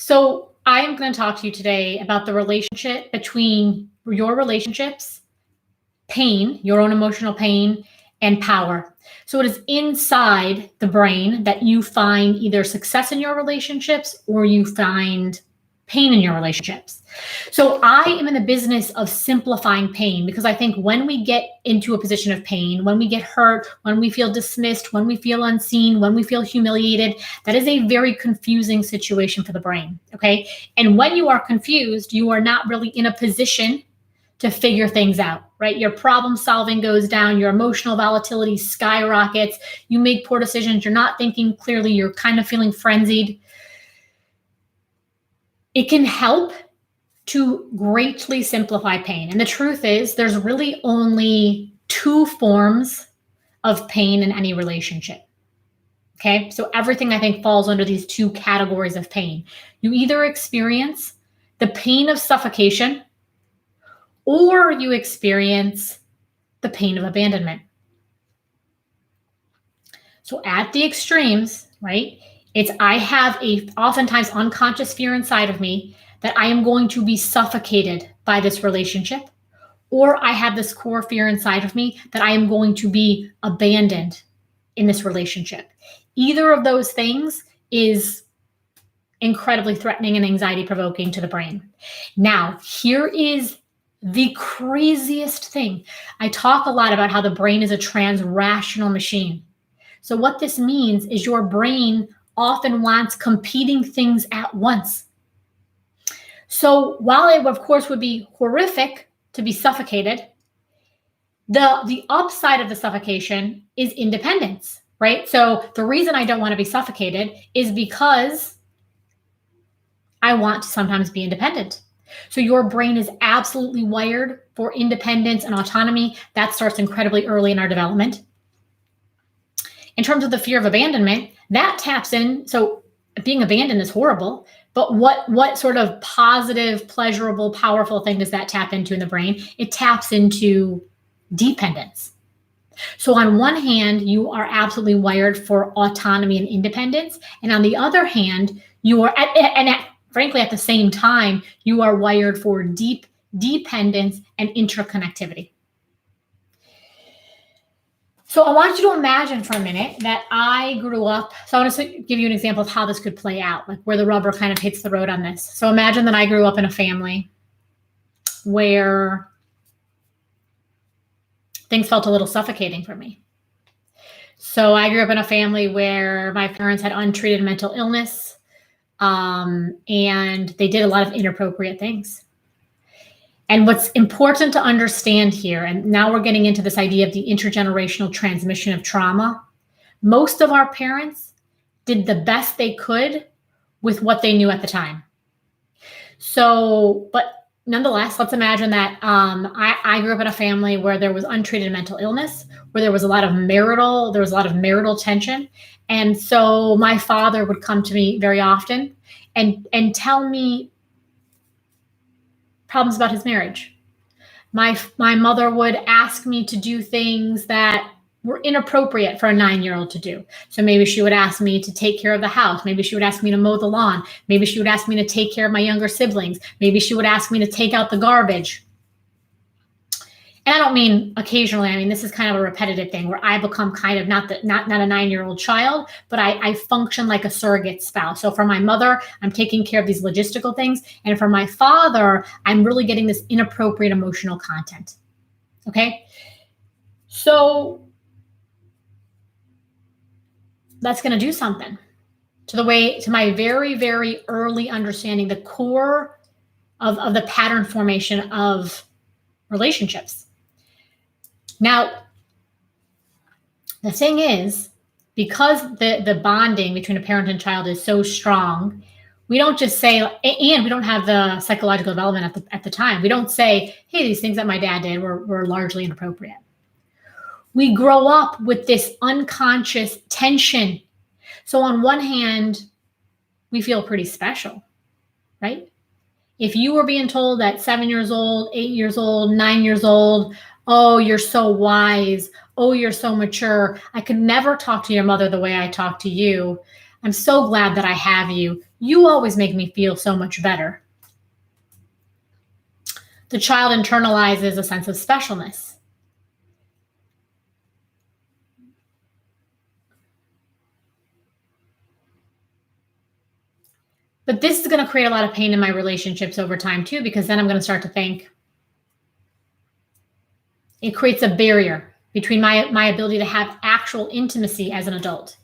So, I am going to talk to you today about the relationship between your relationships, pain, your own emotional pain, and power. So, it is inside the brain that you find either success in your relationships or you find pain in your relationships. So, I am in the business of simplifying pain because I think when we get into a position of pain, when we get hurt, when we feel dismissed, when we feel unseen, when we feel humiliated, that is a very confusing situation for the brain. Okay. And when you are confused, you are not really in a position to figure things out, right? Your problem solving goes down, your emotional volatility skyrockets, you make poor decisions, you're not thinking clearly, you're kind of feeling frenzied. It can help to greatly simplify pain. And the truth is, there's really only two forms of pain in any relationship. Okay, so everything I think falls under these two categories of pain. You either experience the pain of suffocation or you experience the pain of abandonment. So at the extremes, right, it's I have a oftentimes unconscious fear inside of me that I am going to be suffocated by this relationship, or I have this core fear inside of me that I am going to be abandoned in this relationship. Either of those things is incredibly threatening and anxiety provoking to the brain. Now, here is the craziest thing. I talk a lot about how the brain is a transrational machine. So, what this means is your brain often wants competing things at once. So, while it, of course, would be horrific to be suffocated, the upside of the suffocation is independence, right? So, the reason I don't want to be suffocated is because I want to sometimes be independent. So your brain is absolutely wired for independence and autonomy. That starts incredibly early in our development. In terms of the fear of abandonment, that taps in. So being abandoned is horrible, but what sort of positive, pleasurable, powerful thing does that tap into in the brain? It taps into dependence. So on one hand, you are absolutely wired for autonomy and independence, and on the other hand, you are frankly, at the same time, you are wired for deep dependence and interconnectivity. So I want you to imagine for a minute that I grew up. So I want to give you an example of how this could play out, like where the rubber kind of hits the road on this. So imagine that I grew up in a family where things felt a little suffocating for me. So I grew up in a family where my parents had untreated mental illness. And they did a lot of inappropriate things. And what's important to understand here, and now we're getting into this idea of the intergenerational transmission of trauma. Most of our parents did the best they could with what they knew at the time. So, but nonetheless, let's imagine that I grew up in a family where there was untreated mental illness, where there was a lot of marital tension. And so my father would come to me very often and tell me problems about his marriage. My mother would ask me to do things that were inappropriate for a 9-year-old to do. So maybe she would ask me to take care of the house. Maybe she would ask me to mow the lawn. Maybe she would ask me to take care of my younger siblings. Maybe she would ask me to take out the garbage. And I don't mean occasionally. I mean, this is kind of a repetitive thing where I become kind of not a 9-year-old child, but I function like a surrogate spouse. So for my mother, I'm taking care of these logistical things. And for my father, I'm really getting this inappropriate emotional content. Okay. So that's going to do something to my very, very early understanding, the core of the pattern formation of relationships. Now, the thing is, because the bonding between a parent and child is so strong, we don't just say, and we don't have the psychological development at the time. We don't say, hey, these things that my dad did were largely inappropriate. We grow up with this unconscious tension. So on one hand, we feel pretty special, right? If you were being told at 7 years old, 8 years old, 9 years old, oh, you're so wise. Oh, you're so mature. I could never talk to your mother the way I talk to you. I'm so glad that I have you. You always make me feel so much better. The child internalizes a sense of specialness. But this is going to create a lot of pain in my relationships over time too, because then I'm going to start to think it creates a barrier between my ability to have actual intimacy as an adult.